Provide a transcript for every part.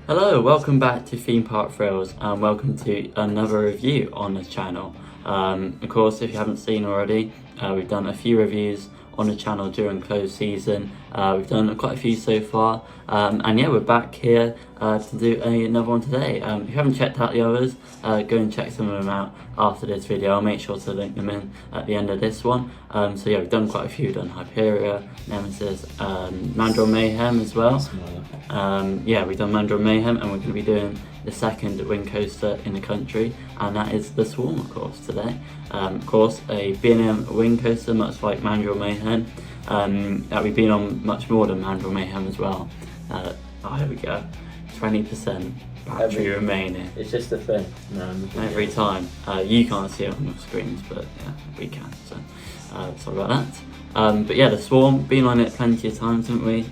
Hello, welcome back to Theme Park Thrills and welcome to another review on the channel. Of course, if you haven't seen already, we've done a few reviews on the channel during closed season. We've done quite a few so far, and yeah, we're back here to do another one today. If you haven't checked out the others, go and check some of them out after this video. I'll make sure to link them in at the end of this one. So yeah, we've done quite a few. We've done Hyperia, Nemesis, Mandrill Mayhem as well. Yeah, we've done Mandrill Mayhem, and we're going to be doing the second wing coaster in the country, and that is the Swarm, of course, today. Of course, a B&M wing coaster, much like Mandrill Mayhem, that we've been on much more than Mandrill Mayhem as well. Oh, here we go, 20% battery remaining. It's just a thing. Every time. You can't see it on your screens, but yeah, we can, so sorry about that. But yeah, the Swarm, been on it plenty of times, haven't we?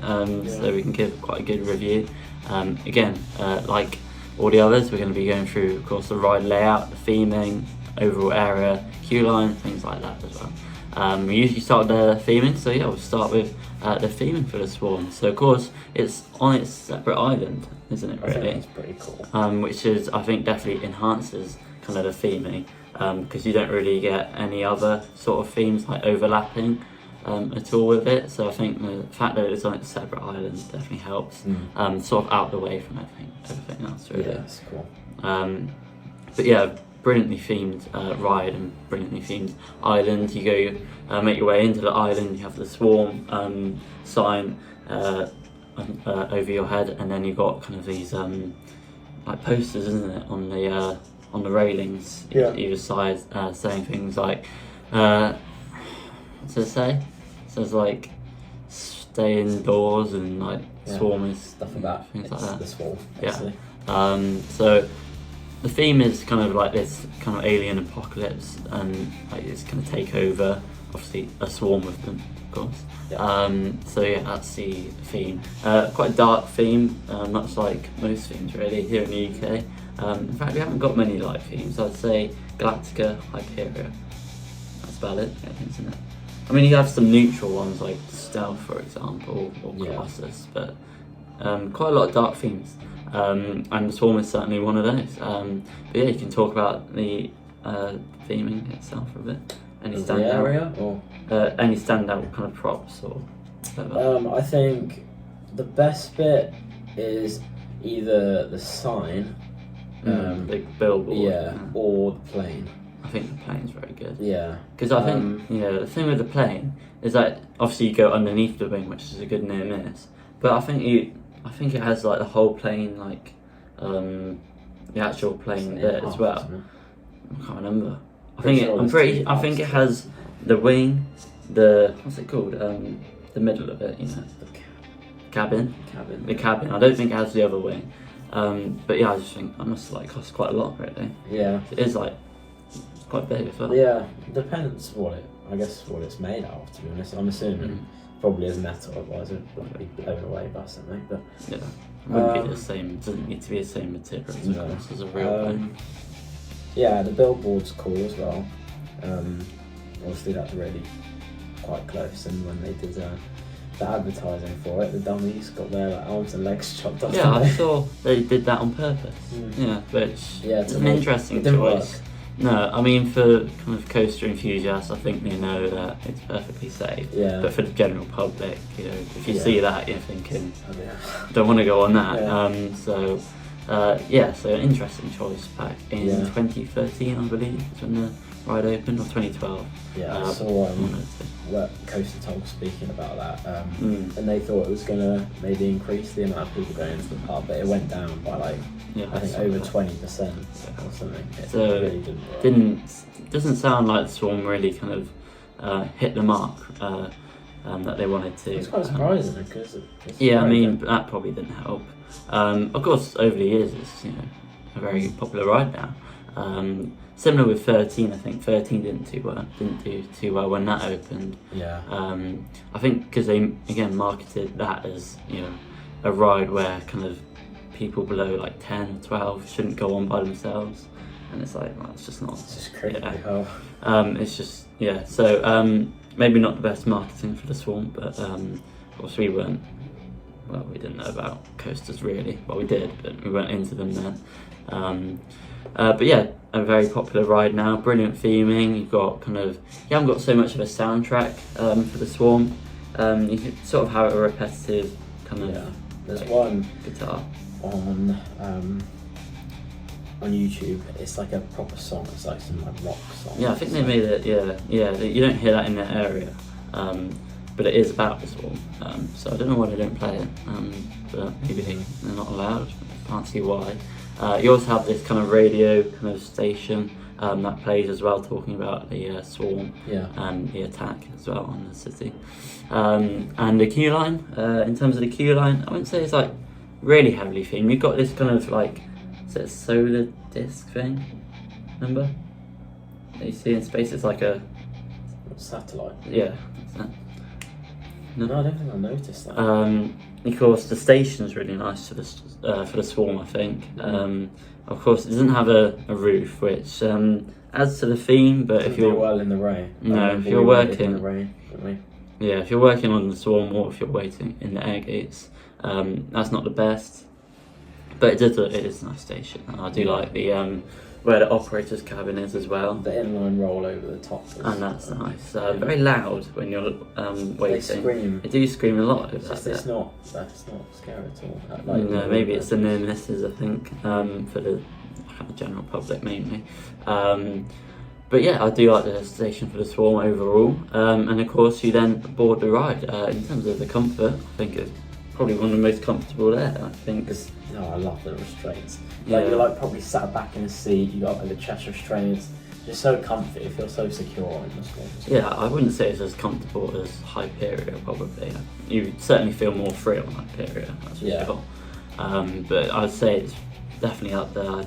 So we can give quite a good review. Again, like all the others, we're going to be going through, of course, the ride layout, the theming, overall area, queue line, things like that as well. We usually start with the theming, so yeah, we'll start with the theming for the Swarm. So of course, it's on its separate island, isn't it, really? I think it's pretty cool. Which is, I think, definitely enhances kind of the theming, because you don't really get any other sort of themes like overlapping at all with it. So I think the fact that it's on its separate island definitely helps, sort of out the way from everything else, really. Yeah, that's cool. But yeah, brilliantly themed ride and brilliantly themed island. You go make your way into the island, you have the Swarm sign over your head, and then you've got kind of these like posters, isn't it, on the railings either side, saying things like what does it say? It says like stay indoors and like Swarm is stuff about things like that. The Swarm, basically. So the theme is kind of like this kind of alien apocalypse, and like it's going to take over, obviously a swarm with them, of course. So yeah, that's the theme. Quite a dark theme, much like most themes really here in the UK. In fact, we haven't got many light themes. I'd say Galactica, Hyperia. That's about it, isn't it? I mean, you have some neutral ones like Stealth, for example, or Colossus, but quite a lot of dark themes. And the Swarm is certainly one of those. But yeah, you can talk about the theming itself for a bit. Any standout area, or any standout kind of props or whatever? I think the best bit is either the sign, big billboard, or the plane. I think the plane's very good. Yeah, because I think the thing with the plane is that obviously you go underneath the wing, which is a good near miss. But I think it has like the whole plane, like the actual plane there as well. I can't remember. I think it has the wing, what's it called? The middle of it, you know, the cabin. The cabin. I don't think it has the other wing. But yeah, I just think that must like cost quite a lot, really. Yeah. It is like it's quite big as well. Yeah, depends what it's made out of. To be honest, I'm assuming. Probably is metal, otherwise it would be blown away by something. But yeah, it wouldn't be the same. It doesn't need to be the same material as a real plane. Yeah, the billboard's cool as well. Obviously that's really quite close, and when they did the advertising for it, the dummies got their like, arms and legs chopped off. Yeah, I saw they did that on purpose. Yeah, which is an interesting choice. No, I mean, for kind of coaster enthusiasts, I think they know that it's perfectly safe. Yeah. But for the general public, you know, if you see that, you're thinking, don't want to go on that. So an interesting choice back in 2013, I believe, is when the ride opened, or 2012. Yeah, I saw Coaster Talk speaking about that, and they thought it was going to maybe increase the amount of people going into the park, but it went down by like, I think over 20% or something. So really doesn't sound like the Swarm really kind of hit the mark that they wanted to. It's quite surprising because I mean, that probably didn't help. Of course, over the years, it's a very popular ride now. Similar with 13, I think 13 didn't do too well when that opened. Yeah. I think because they again marketed that as a ride where kind of people below like 10 or 12 shouldn't go on by themselves, and it's like, well, it's just not. It's just crazy. It's just So maybe not the best marketing for the Swarm, but of course we weren't well, we didn't know about coasters really. Well, we did, but we went into them then. But yeah, a very popular ride now. Brilliant theming. You've got you haven't got so much of a soundtrack for the Swarm. You can sort of have a repetitive There's one guitar on YouTube. It's like a proper song. It's like some rock song. Yeah, I think they made it. Yeah. You don't hear that in that area, but it is about the Swarm. So I don't know why they don't play it. But maybe they're not allowed. Can't see why. You also have this kind of radio station that plays as well, talking about the Swarm and the attack as well on the city. And the queue line. In terms of the queue line, I wouldn't say it's like really heavily themed. You've got this is it a solar disc thing? Remember? That you see in space. It's like a satellite. Yeah. No, I don't think I noticed that. Of course, the station's really nice for the Swarm, I think. Of course, it doesn't have a roof, which adds to the theme. But if you're well in the rain, if you're working in the rain, didn't we? Yeah, if you're working on the Swarm or if you're waiting in the air gates, that's not the best. But it is a nice station, and I do like the where the operator's cabin is as well. The inline roll over the top. And that's nice. Very loud when you're waiting. They scream. They do scream a lot. It's not scary at all. No, maybe it's the near misses, I think, for the general public mainly. But yeah, I do like the station for the Swarm overall. And of course, you then board the ride. In terms of the comfort, I think it's probably one of the most comfortable there. I think. I love the restraints. You're probably sat back in a seat. You got the chest restraints. Just so comfy. You feel so secure in the Swarm. Yeah, I wouldn't say it's as comfortable as Hyperion probably. You certainly feel more free on Hyperion, that's for sure. But I'd say it's definitely up there.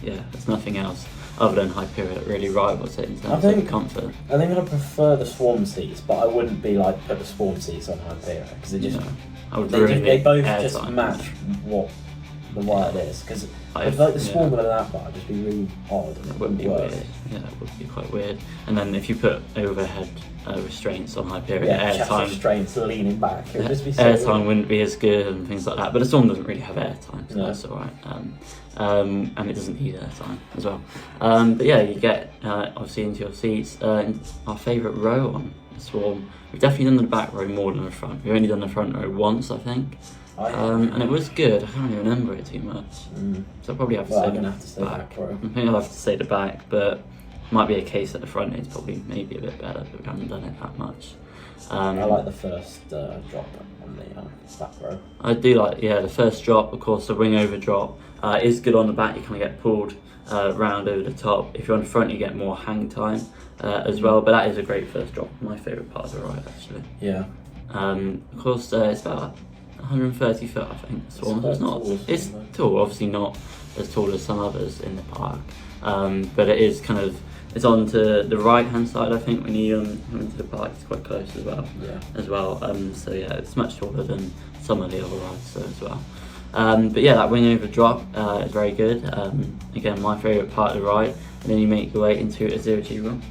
Yeah, there's nothing else other than Hyperion that really rivals it in terms of comfort. I think I prefer the Swarm seats, but I wouldn't put the Swarm seats on Hyperion because it just they both just match what the ride is. Because the Swarm with a lap bar would just be really odd. It wouldn't be weird. Yeah, it would be quite weird. And then if you put overhead restraints on Hyperion, airtime restraints leaning back, it would just be so airtime weird. wouldn't be as good and things like that. But the Swarm doesn't really have airtime, so that's alright. And it doesn't need airtime as well. But yeah, you get obviously into your seats. Our favourite row on the Swarm, we've definitely done the back row more than the front. We've only done the front row once, I think. And it was good. I can't even remember it too much. So I'll probably have to say the back. I think I'll have to say the back, but it might be a case that the front is probably maybe a bit better, but we haven't done it that much. I like the first drop on the back row. I do like, the first drop, of course, the wing over drop is good on the back. You kind of get pulled round over the top. If you're on the front, you get more hang time as well, but that is a great first drop. My favourite part of the ride, actually. Yeah. Of course, it's about 130 foot, I think. It's tall, obviously not as tall as some others in the park, but it is it's on to the right hand side, I think, when you come into the park. It's quite close as well. So yeah, it's much taller than some of the other rides as well. But yeah, that wing over drop is very good. Again, my favourite part of the ride. And then you make your way into a zero-G run.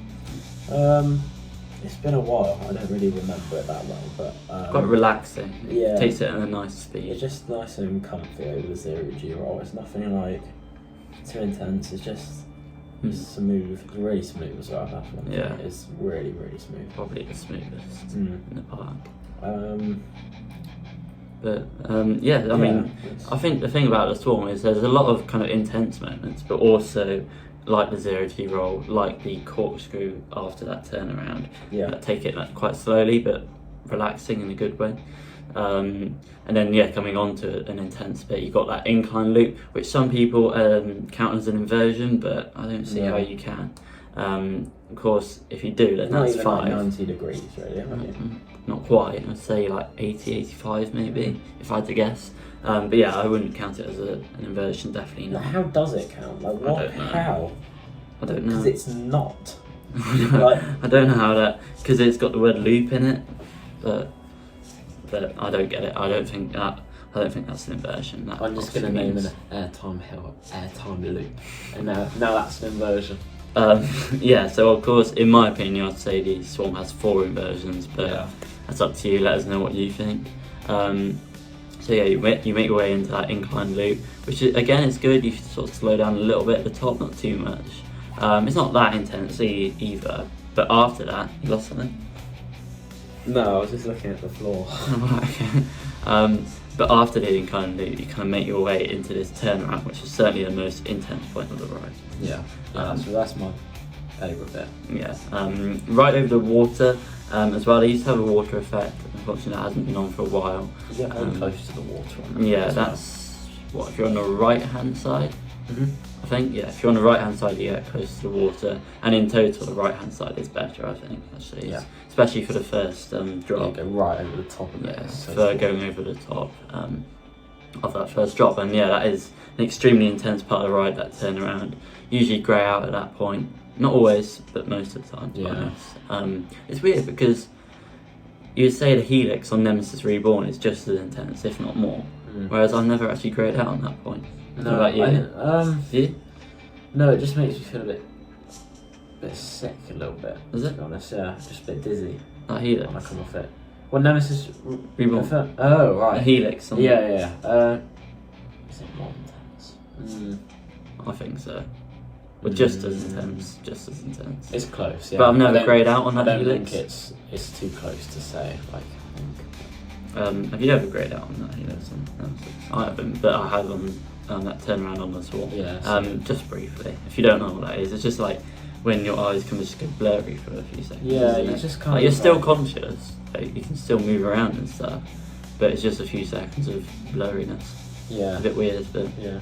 It's been a while. I don't really remember it that well, but quite relaxing. Yeah, it takes it at a nice speed. It's just nice and comfy over the zero-G roll. It's nothing too intense. It's just smooth. It's really smooth as well. That's one thing. It's really, really smooth. Probably the smoothest in the park. I think the thing about the Swarm is there's a lot of intense moments, but also like the zero-G roll, like the corkscrew after that turnaround. Take it quite slowly, but relaxing in a good way. And then coming on to an intense bit, you've got that incline loop, which some people count as an inversion, but I don't see how you can. Of course, if you do, then that's 5. 90 degrees, really, not quite. I'd say 80, 85 maybe, if I had to guess. But yeah, I wouldn't count it as an inversion, definitely not. How does it count? What? How? I don't know. Because it's not. I don't know how that, because it's got the word loop in it, but I don't get it. I don't think that's an inversion. I'm just going to name an airtime loop, and now that's an inversion. So of course, in my opinion, I'd say the Swarm has 4 inversions, but that's up to you. Let us know what you think. So yeah, you make your way into that inclined loop, which is, again, it's good. You sort of slow down a little bit at the top, not too much. It's not that intense either, but after that, you lost something? No, I was just looking at the floor. But after the inclined loop, you kind of make your way into this turnaround, which is certainly the most intense point of the ride. Yeah, that's my favourite bit. Yeah, right over the water as well. They used to have a water effect. Unfortunately, that hasn't been on for a while. Yeah, very close to the water. Yeah, that's what, if you're on the right hand side. Mm-hmm. I think, yeah, if you're on the right hand side, you get close to the water, and in total, the right hand side is better, I think, actually. Yeah. Especially for the first drop. Yeah, go right over the top of it. Yeah, so for going over the top of that first drop, and yeah, that is an extremely intense part of the ride, that turnaround. Usually grey out at that point. Not always, but most of the time. Yeah. It's weird because you'd say the helix on Nemesis Reborn is just as intense, if not more. Whereas I've never actually greyed out on that point. No, what about you? you? No, it just makes me feel a bit sick a little bit. Is it? To be honest, yeah, just a bit dizzy That helix. when I come off it. Well, Nemesis Reborn. Oh right. A helix. Yeah. Is it more intense? I think so. But just as intense. It's close, yeah. But I've never greyed out on that helix. I helix. don't think it's too close to say. Like, I think. Have you ever greyed out on that helix? I haven't, but I have on that turnaround on the Swarm. Yeah. Just briefly. If you don't know what that is, it's just like when your eyes can just go blurry for a few seconds. Yeah, you just can't. Like, you're still conscious. Like, you can still move around and stuff, but it's just a few seconds of blurriness. Yeah. A bit weird, but yeah.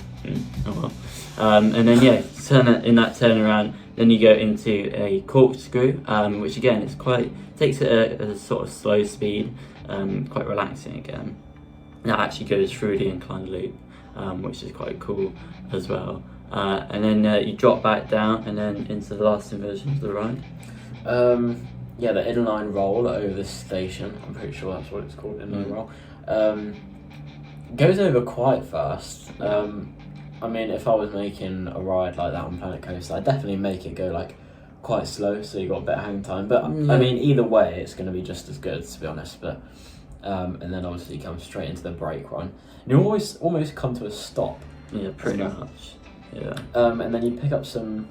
Oh well. And then in that turnaround, then you go into a corkscrew, which again is takes it at a sort of slow speed, quite relaxing again. That actually goes through the inclined loop, which is quite cool as well. And then you drop back down and then into the last inversion of the ride. Yeah, the inline roll over the station. I'm pretty sure that's what it's called, inline roll. Goes over quite fast. I mean, if I was making a ride like that on Planet Coaster, I'd definitely make it go like quite slow, so you got a bit of hang time. But I mean, either way, it's going to be just as good, to be honest. But and then obviously you come straight into the brake run. And you almost come to a stop. Yeah, pretty much. Yeah. And then you pick up some,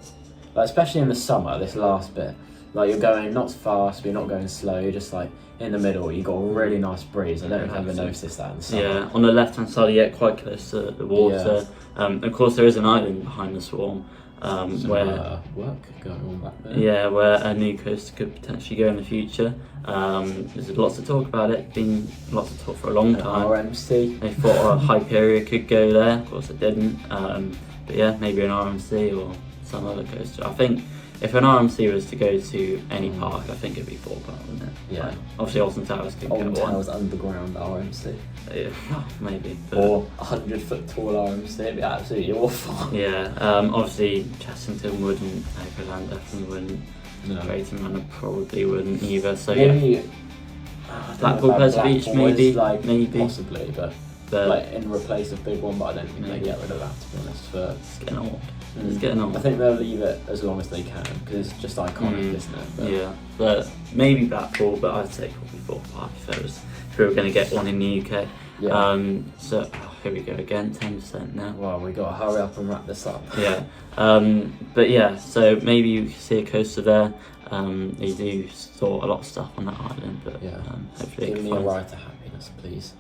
like, especially in the summer, this last bit. Like, you're going not fast, but you're not going slow. You're just like in the middle. You got a really nice breeze. I don't know if you've ever noticed that in the summer. Yeah, on the left hand side, you get quite close to the water. Yeah. Of course, there is an island behind the Swarm where work going on back there. Yeah, where a new coaster could potentially go in the future. There's lots of talk about it. Been lots of talk for a long time. RMC. They thought Hyperia could go there. Of course, it didn't. But yeah, maybe an RMC or some other coaster. I think if an RMC was to go to any park, I think it'd be Thorpe Park, wouldn't it? Yeah. Like, obviously, Alton Towers could Alton get one. Towers underground RMC. Yeah, maybe. But or 100-foot tall RMC. It'd be absolutely awful. Yeah. Obviously, Chessington wouldn't. Overland definitely wouldn't. No. Drayton Manor probably wouldn't either. So maybe, yeah. Blackpool Pleasure Beach, maybe. Possibly, but like in replace of Big One. But I don't think they get rid of that, to be honest. For it's getting old. It's getting on. I think they'll leave it as long as they can because it's just iconic, isn't it? But yeah, but maybe Blackpool, but I'd say probably Thorpe Park if we were going to get one in the UK. Yeah. So here we go again, 10% now. Well, we got to hurry up and wrap this up. Yeah. But yeah, so maybe you can see a coaster there. They do store a lot of stuff on that island, but hopefully give me a ride to happiness, please.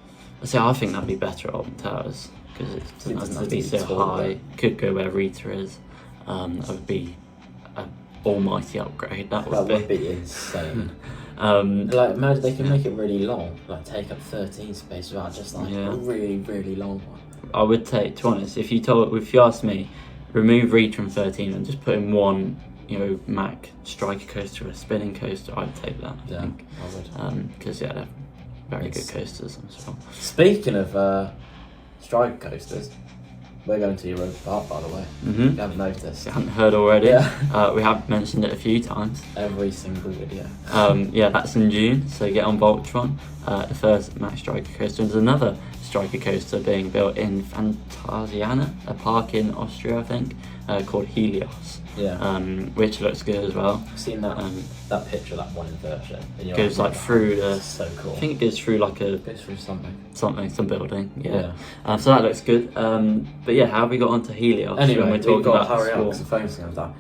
So I think that'd be better at Alton Towers. Because it doesn't have to be so high. Could go where Rita is. That would be an almighty upgrade. That would be insane. Like, imagine they can make it really long, like take up 13 space without just like a really, really long one. I would take, to be honest, if you asked me, remove Rita from 13 and just put in one, Mack striker coaster or a spinning coaster, I'd take that. I think. I would. Because they're very good coasters as well. Speaking of striker coasters, we're going to Europa Park, by the way. Mm-hmm. You haven't noticed. You haven't heard already. Yeah. We have mentioned it a few times. Every single video. Yeah, that's in June, so get on Voltron. The first Mack striker coaster. There's another striker coaster being built in Phantasiana, a park in Austria, I think. called Helios. Yeah. Which looks good as well. I've seen that that picture, that one inversion. It goes like through the. So cool. I think it goes through like a. It goes through something. Some building. Yeah. So that looks good. But yeah, how have we got onto Helios? Anyway, when we're talking we've got about to hurry the up Swarm. because the phone's going to die.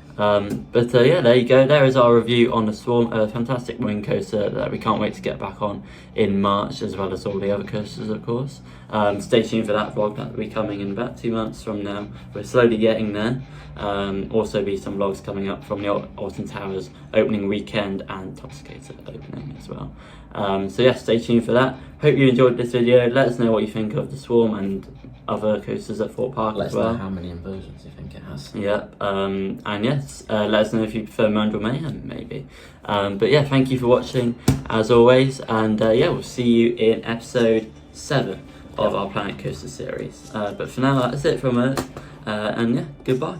But yeah, there you go. There is our review on the Swarm. A fantastic wing coaster that we can't wait to get back on in March, as well as all the other coasters, of course. Stay tuned for that vlog that will be coming in about 2 months from now. We're slowly getting there. Also be some vlogs coming up from the Alton Towers opening weekend and Top Skater opening as well. So yeah, stay tuned for that. Hope you enjoyed this video. Let us know what you think of the Swarm and other coasters at Thorpe Park Let as us well. know how many inversions you think it has. Yep. And yes, let us know if you prefer Mandrill Mayhem, maybe. But yeah, thank you for watching as always, and yeah, we'll see you in episode 7 of our Planet Coaster series. But for now, that's it from us, and yeah, goodbye.